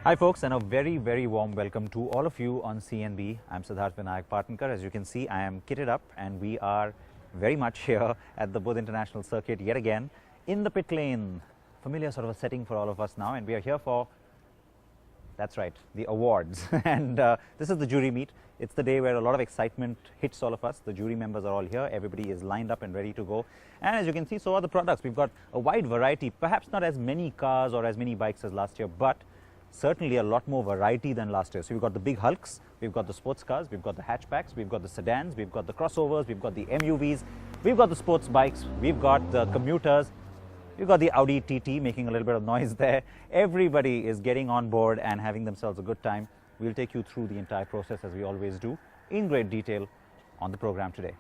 Hi folks, and a very warm welcome to all of you on CNB. I'm Siddharth Vinayak Partnkar. As you can see, I am kitted up and we are very much here at the Buddh International Circuit yet again in the pit lane. Familiar sort of a setting for all of us now, and we are here for, that's right, the awards. And this is the jury meet. It's the day where a lot of excitement hits all of us. The jury members are all here. Everybody is lined up and ready to go. And as you can see, so are the products. We've got a wide variety, perhaps not as many cars or as many bikes as last year, but certainly a lot more variety than last year. So we've got the big hulks, we've got the sports cars, we've got the hatchbacks, we've got the sedans, we've got the crossovers, we've got the MUVs, we've got the sports bikes, we've got the commuters, we've got the Audi TT making a little bit of noise there. Everybody is getting on board and having themselves a good time. We'll take you through the entire process, as we always do, in great detail on the program today.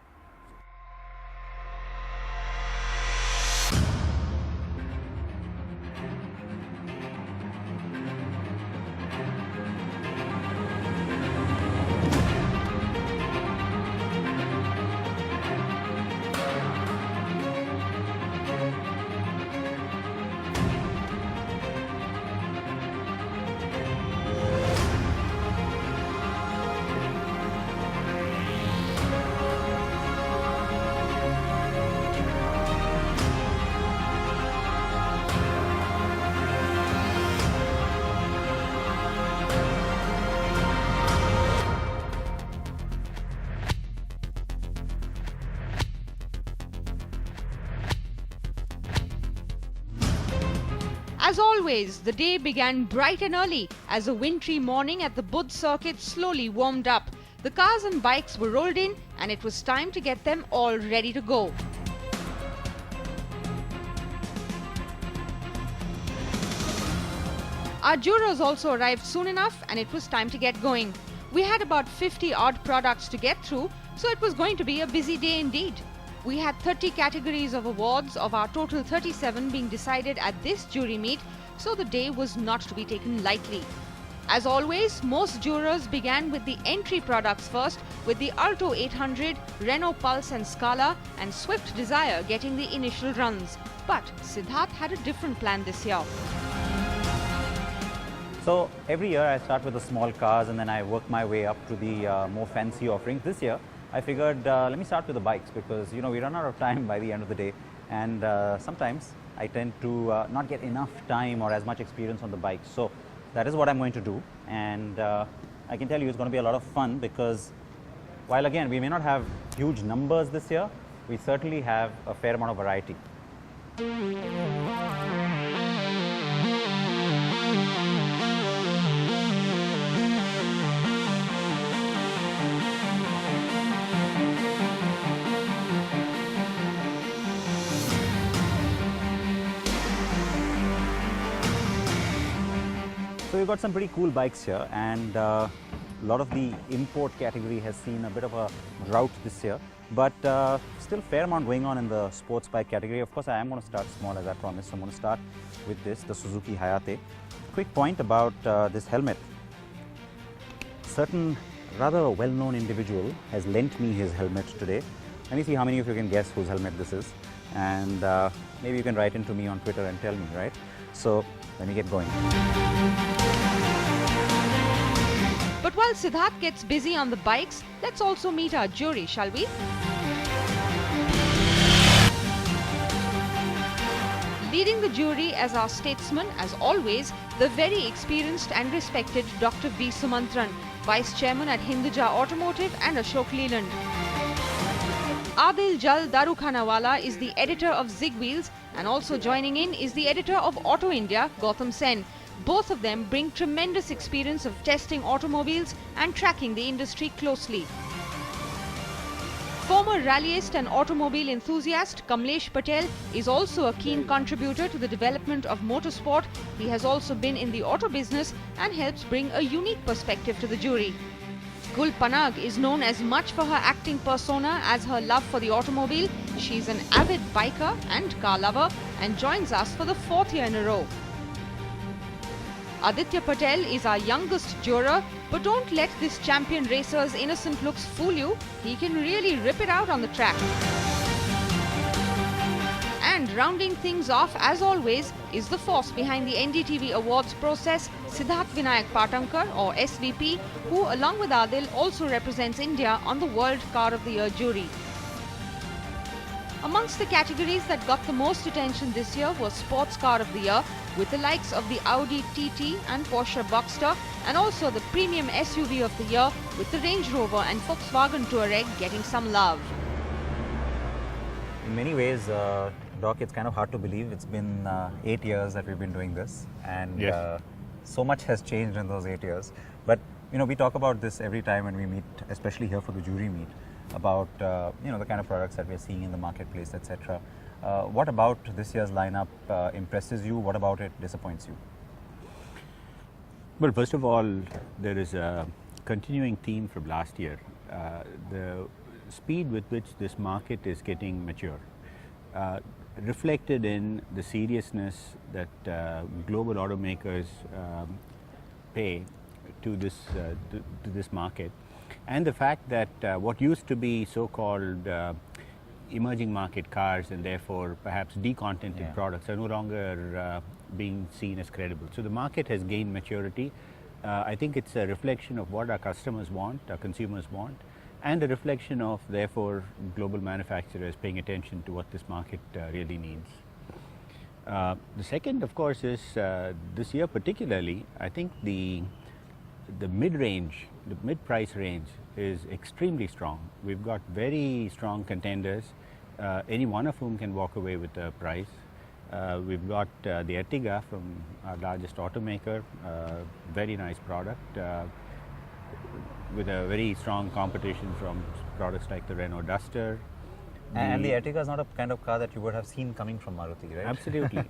As always, the day began bright and early as a wintry morning at the Buddh Circuit slowly warmed up. The cars and bikes were rolled in and it was time to get them all ready to go. Our jurors also arrived soon enough and it was time to get going. We had about 50 odd products to get through, so it was going to be a busy day indeed. We had 30 categories of awards, of our total 37 being decided at this jury meet, so the day was not to be taken lightly. As always, most jurors began with the entry products first, with the Alto 800, Renault Pulse and Scala, and Swift Desire getting the initial runs. But Siddharth had a different plan this year. So every year I start with the small cars and then I work my way up to the more fancy offerings. This year I figured let me start with the bikes, because we run out of time by the end of the day, and sometimes I tend to not get enough time or as much experience on the bikes. So that is what I'm going to do, and I can tell you it's going to be a lot of fun, because while again we may not have huge numbers this year, we certainly have a fair amount of variety. So we've got some pretty cool bikes here, and a lot of the import category has seen a bit of a drought this year, but still fair amount going on in the sports bike category. Of course, I am going to start small, as I promised. So I'm going to start with this, the Suzuki Hayate. Quick point about this helmet. Certain rather well-known individual has lent me his helmet today. Let me see how many of you can guess whose helmet this is, and maybe you can write into me on Twitter and tell me, right? So let me get going. But while Siddharth gets busy on the bikes, let's also meet our jury, shall we? Leading the jury as our statesman, as always, the very experienced and respected Dr. V. Sumantran, Vice Chairman at Hinduja Automotive and Ashok Leland. Adil Jal Darukhanawala is the editor of Zig Wheels, and also joining in is the editor of Auto India, Gautam Sen. Both of them bring tremendous experience of testing automobiles and tracking the industry closely. Former rallyist and automobile enthusiast Kamlesh Patel is also a keen contributor to the development of motorsport. He has also been in the auto business and helps bring a unique perspective to the jury. Gul Panag is known as much for her acting persona as her love for the automobile. She's an avid biker and car lover and joins us for the 4th year in a row. Aditya Patel is our youngest juror, but don't let this champion racer's innocent looks fool you. He can really rip it out on the track. And And rounding things off, as always, is the force behind the NDTV Awards process, Siddharth Vinayak Patankar, or SVP, who along with Adil also represents India on the World Car of the Year jury. Amongst the categories that got the most attention this year was Sports Car of the Year, with the likes of the Audi TT and Porsche Boxster, and also the Premium SUV of the Year with the Range Rover and Volkswagen Touareg getting some love. In many ways, Doc, it's kind of hard to believe. It's been 8 years that we've been doing this, and Yes. so much has changed in those 8 years. But we talk about this every time when we meet, especially here for the jury meet, about the kind of products that we're seeing in the marketplace, etc. What about this year's lineup impresses you? What about it disappoints you? Well, first of all, there is a continuing theme from last year. The speed with which this market is getting mature, reflected in the seriousness that global automakers pay to this market, and the fact that what used to be so-called emerging market cars and therefore perhaps decontented products are no longer being seen as credible. So the market has gained maturity. I think it's a reflection of what our customers want, our consumers want, and a reflection of therefore global manufacturers paying attention to what this market really needs. The second, of course, is this year particularly, I think the mid-range, the mid-price range is extremely strong. We've got very strong contenders, any one of whom can walk away with a prize. We've got the Ertiga from our largest automaker, very nice product, with a very strong competition from products like the Renault Duster. And the Ertiga is not a kind of car that you would have seen coming from Maruti, right? Absolutely.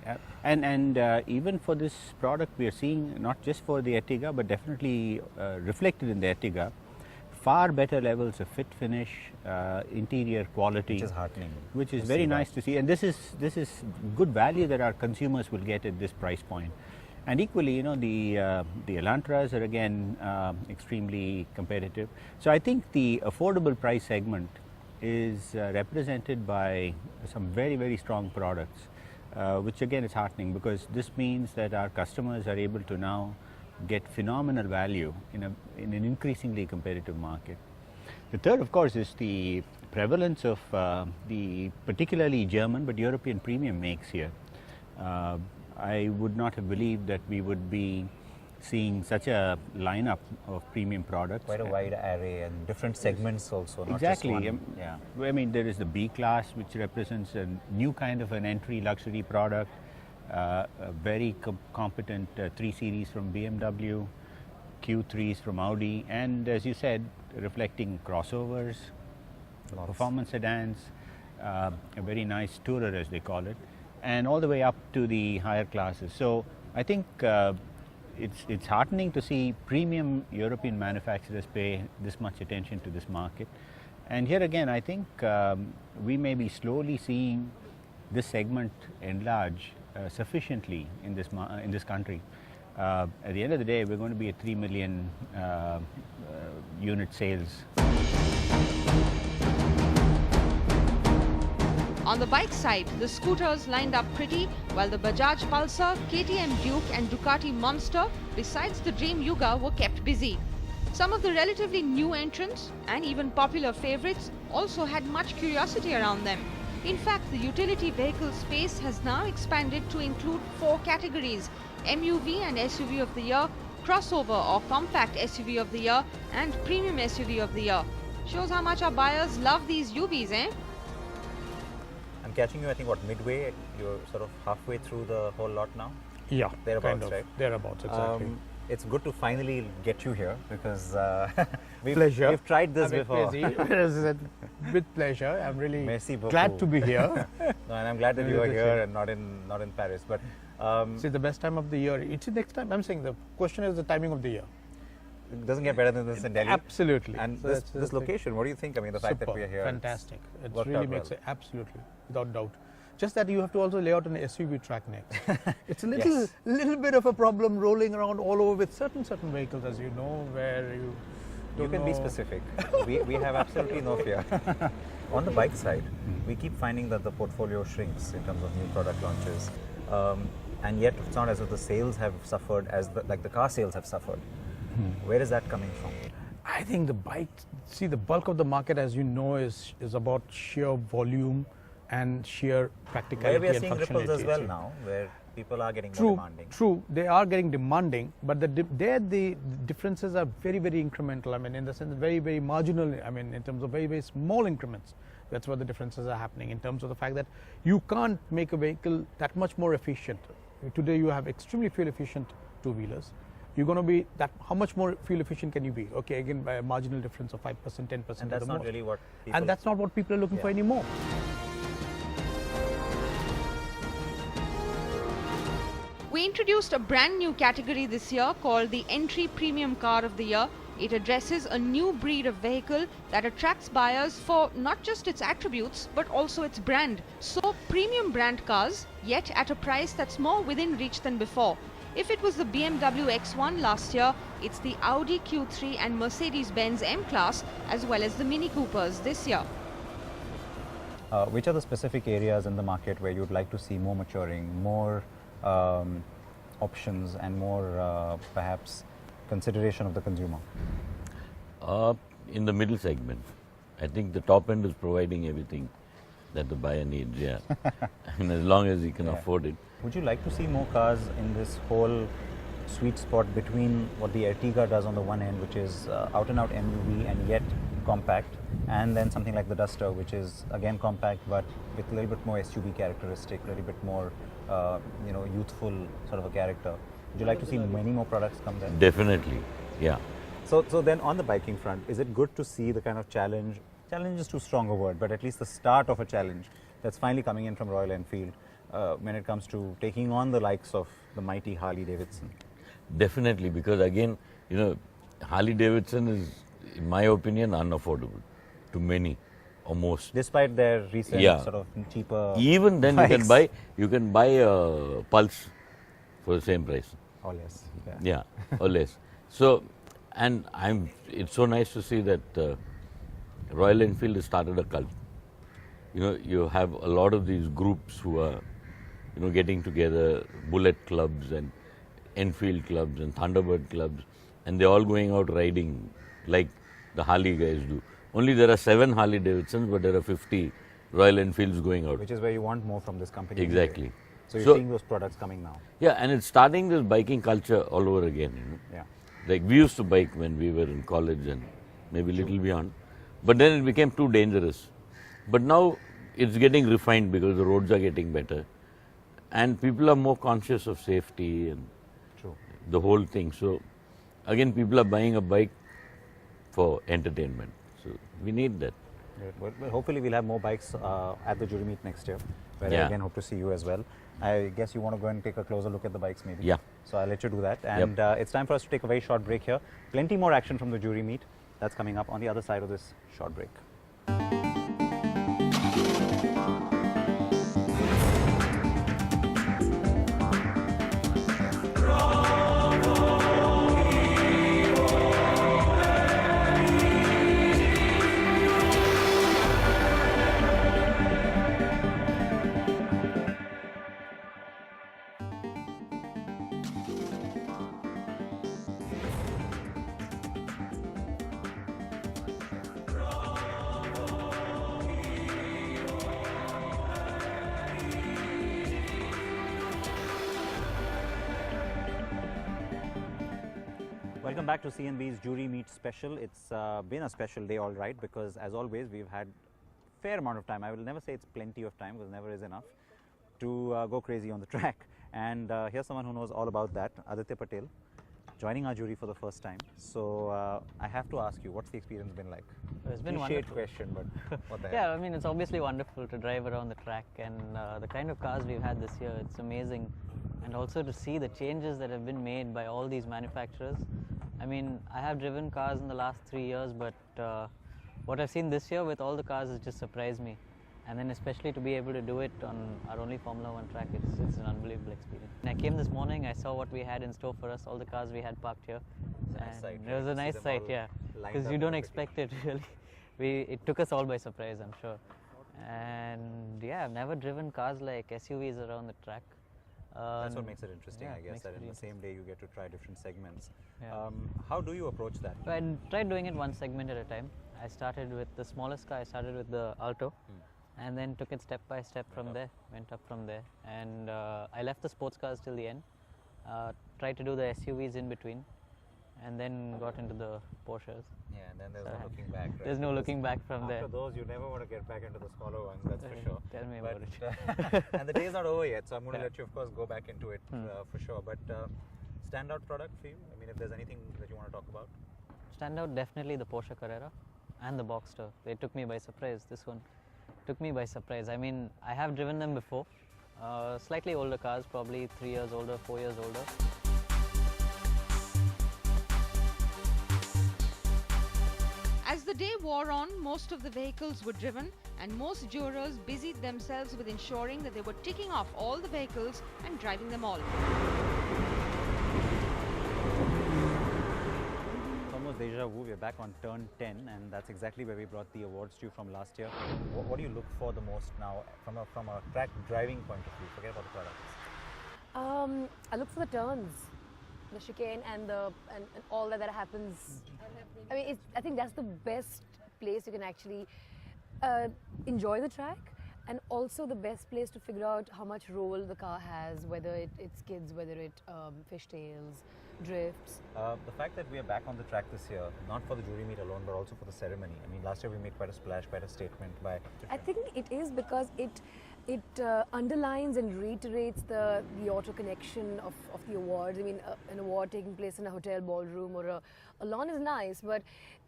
And even for this product, we are seeing, not just for the Ertiga, but definitely reflected in the Ertiga, far better levels of fit finish, interior quality. Which is heartening. Which is very nice to see. And this is good value that our consumers will get at this price point. And equally, the Elantras are again extremely competitive. So I think the affordable price segment is represented by some very, very strong products, which again is heartening, because this means that our customers are able to now get phenomenal value in an increasingly competitive market. The third, of course, is the prevalence of the particularly German but European premium makes here. I would not have believed that we would be seeing such a lineup of premium products. Quite a wide array and different segments also, not exactly. just one. I mean, there is the B class, which represents a new kind of an entry luxury product, a very competent 3 Series from BMW, Q3s from Audi, and as you said, reflecting crossovers, performance sedans, a very nice tourer as they call it, and all the way up to the higher classes. So I think it's heartening to see premium European manufacturers pay this much attention to this market. And here again, I think we may be slowly seeing this segment enlarge sufficiently in this country. At the end of the day, we're going to be at 3 million unit sales. On the bike side, the scooters lined up pretty, while the Bajaj Pulsar, KTM Duke and Ducati Monster, besides the Dream Yuga, were kept busy. Some of the relatively new entrants and even popular favorites also had much curiosity around them. In fact, the utility vehicle space has now expanded to include 4 categories: MUV and SUV of the Year, Crossover or Compact SUV of the Year, and Premium SUV of the Year. Shows how much our buyers love these UVs, eh? I'm catching you, I think, midway? You're sort of halfway through the whole lot now? Yeah, Thereabouts, kind of. right? Thereabouts, exactly. It's good to finally get you here, because Pleasure. we've tried this before. With pleasure. I'm really Merci beaucoup. glad to be here. No, and I'm glad that you are here and not in Paris. But See, the best time of the year. It's the next time. I'm saying the question is the timing of the year. it doesn't get better than this in Delhi. Absolutely. And So this location, what do you think? I mean, the fact that we are here. Fantastic. It worked really out makes well. it absolutely, without doubt. Just that you have to also lay out an SUV track next. It's a little bit of a problem rolling around all over with certain vehicles, as you know, where You can be specific. We have absolutely no fear. On the bike side, we keep finding that the portfolio shrinks in terms of new product launches. And yet it's not as if the sales have suffered as like the car sales have suffered. Where is that coming from? I think the bike, see, the bulk of the market, as you know, is about sheer volume and sheer practicality Where we are and seeing ripples functionality. as well now, where people are getting more True, demanding. true. They are getting demanding, but the differences are very, very incremental. I mean, in the sense, very, very marginal. I mean, in terms of very, very small increments. That's where the differences are happening. In terms of the fact that you can't make a vehicle that much more efficient. Today, you have extremely fuel efficient two-wheelers. You're going to be that. How much more fuel efficient can you be? Okay, again, by a marginal difference of 5%, 10%. And that's not really what people... And that's not what people are looking for anymore. We introduced a brand new category this year called the Entry Premium Car of the Year. It addresses a new breed of vehicle that attracts buyers for not just its attributes but also its brand. So premium brand cars, yet at a price that's more within reach than before. If it was the BMW X1 last year, it's the Audi Q3 and Mercedes-Benz M-Class as well as the Mini Coopers this year. Which are the specific areas in the market where you'd like to see more maturing, more options and more perhaps consideration of the consumer? In the middle segment. I think the top end is providing everything that the buyer needs, yeah. And as long as he can afford it. Would you like to see more cars in this whole sweet spot between what the Ertiga does on the one end, which is out and out MUV and yet compact, and then something like the Duster, which is again compact but with a little bit more SUV characteristic, a little bit more youthful sort of a character? Would you like to see many more products come there? Definitely, yeah. So then on the biking front, is it good to see the kind of challenge is too strong a word, but at least the start of a challenge that's finally coming in from Royal Enfield when it comes to taking on the likes of the mighty Harley Davidson? Definitely, because again, Harley Davidson is, in my opinion, unaffordable to many or most. Despite their recent sort of cheaper even then bikes. you can buy a Pulse for the same price. Or less. Yeah, or less. So, and it's so nice to see that Royal Enfield has started a cult. You have a lot of these groups who are, getting together, Bullet clubs and Enfield clubs and Thunderbird clubs, and they're all going out riding like the Harley guys do. Only there are 7 Harley Davidsons, but there are 50 Royal Enfields going out. Which is where you want more from this company. Exactly. Anyway. So you're seeing those products coming now. Yeah, and it's starting this biking culture all over again. Yeah. Like we used to bike when we were in college and maybe little beyond, but then it became too dangerous. But now it's getting refined because the roads are getting better, and people are more conscious of safety and the whole thing. So again, people are buying a bike for entertainment. So we need that. Well, hopefully we'll have more bikes at the jury meet next year, where I again hope to see you as well. I guess you want to go and take a closer look at the bikes maybe. Yeah. So I'll let you do that. And it's time for us to take a very short break here. Plenty more action from the jury meet. That's coming up on the other side of this short break. Welcome back to CNB's Jury Meet Special. It's been a special day, all right, because as always, we've had a fair amount of time. I will never say it's plenty of time, because never is enough, to go crazy on the track. And here's someone who knows all about that, Aditya Patel, joining our jury for the first time. So I have to ask you, what's the experience been like? It's been wonderful. Question, but what the heck? Yeah, I mean, it's obviously wonderful to drive around the track, and the kind of cars we've had this year, it's amazing. And also to see the changes that have been made by all these manufacturers. I mean, I have driven cars in the last 3 years, but what I've seen this year with all the cars has just surprised me. And then especially to be able to do it on our only Formula 1 track, it's an unbelievable experience. When I came this morning, I saw what we had in store for us, all the cars we had parked here. It was a nice sight, yeah, because you don't expect it really. It took us all by surprise, I'm sure. And yeah, I've never driven cars like SUVs around the track. That's what makes it interesting, yeah, I guess, that in the same day you get to try different segments. Yeah. How do you approach that? So I tried doing it one segment at a time. I started with the smallest car, I started with the Alto. And then took it step by step from there, went up from there. And I left the sports cars till the end, tried to do the SUVs in between, and then got into the Porsches. Yeah, and then there's no looking back, right? There's no looking back from there. After those, you never want to get back into the smaller ones, that's for sure. Tell me about it. And the day's not over yet, so I'm going to let you, of course, go back into it for sure. But standout product for you? I mean, if there's anything that you want to talk about? Standout, definitely the Porsche Carrera and the Boxster. They took me by surprise, this one. Took me by surprise. I mean, I have driven them before. Slightly older cars, probably 3 years older, 4 years older. As the day wore on, most of the vehicles were driven and most jurors busied themselves with ensuring that they were ticking off all the vehicles and driving them all. Deja vu, we're back on turn 10, and that's exactly where we brought the awards to you from last year. What do you look for the most now from a track driving point of view? Forget about the products. I look for the turns, the chicane, and all that happens. I mean, I think that's the best place you can actually enjoy the track, and also the best place to figure out how much roll the car has, whether it skids, whether it fishtails, drifts. The fact that we are back on the track this year, not for the jury meet alone, but also for the ceremony. I mean, last year we made quite a splash, quite a statement by... I think it is because it underlines and reiterates the auto connection of the awards. I mean, an award taking place in a hotel ballroom or a lawn is nice, but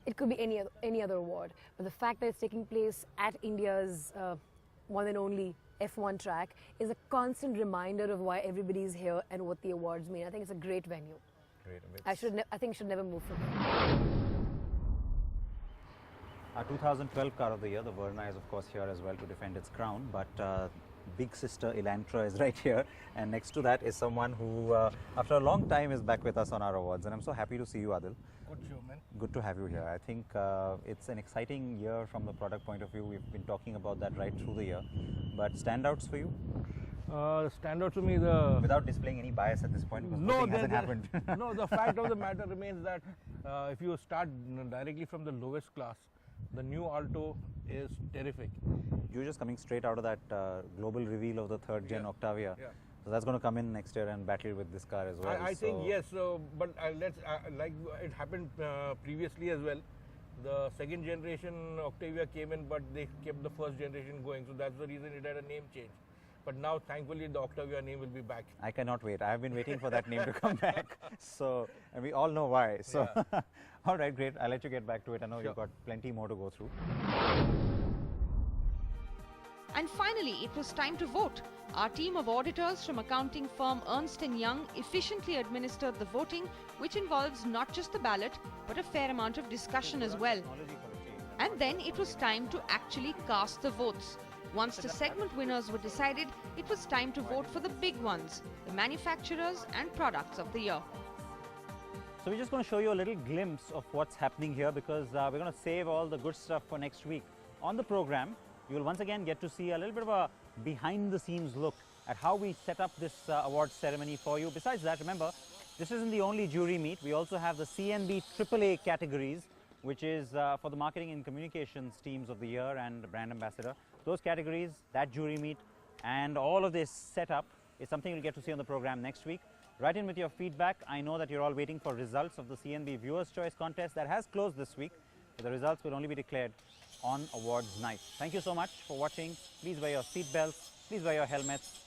it could be any other award. But the fact that it's taking place at India's one and only F1 track is a constant reminder of why everybody's here and what the awards mean. I think it's a great venue. Great. I think it should never move from here. Our 2012 car of the year, the Verna, is of course here as well to defend its crown, but big sister Elantra is right here, and next to that is someone who after a long time is back with us on our awards, and I'm so happy to see you, Adil. Good show, man. Good to have you here. I think it's an exciting year from the product point of view. We've been talking about that right through the year, but standouts for you? Standout to me, without displaying any bias at this point, because nothing hasn't happened. No, the fact of the matter remains that if you start directly from the lowest class, the new Alto is terrific. You're just coming straight out of that global reveal of the third gen Octavia. Yeah. So that's going to come in next year and battle with this car as well. I think yes, but like it happened previously as well. The second generation Octavia came in, but they kept the first generation going. So that's the reason it had a name change. But now, thankfully, the Octavia name will be back. I cannot wait. I have been waiting for that name to come back. So, and we all know why. So, yeah. All right, great. I'll let you get back to it. I know you've got plenty more to go through. And finally, it was time to vote. Our team of auditors from accounting firm Ernst & Young efficiently administered the voting, which involves not just the ballot, but a fair amount of discussion as well. And then it was time to actually cast the votes. Once the segment winners were decided, it was time to vote for the big ones, the manufacturers and products of the year. So we're just going to show you a little glimpse of what's happening here, because we're going to save all the good stuff for next week. On the program, you will once again get to see a little bit of a behind the scenes look at how we set up this award ceremony for you. Besides that, remember, this isn't the only jury meet. We also have the CNB AAA categories, which is for the marketing and communications teams of the year and brand ambassador. Those categories, that jury meet, and all of this setup is something you'll get to see on the program next week. Write in with your feedback. I know that you're all waiting for results of the CNB Viewers' Choice Contest that has closed this week. But the results will only be declared on awards night. Thank you so much for watching. Please wear your seat belts. Please wear your helmets.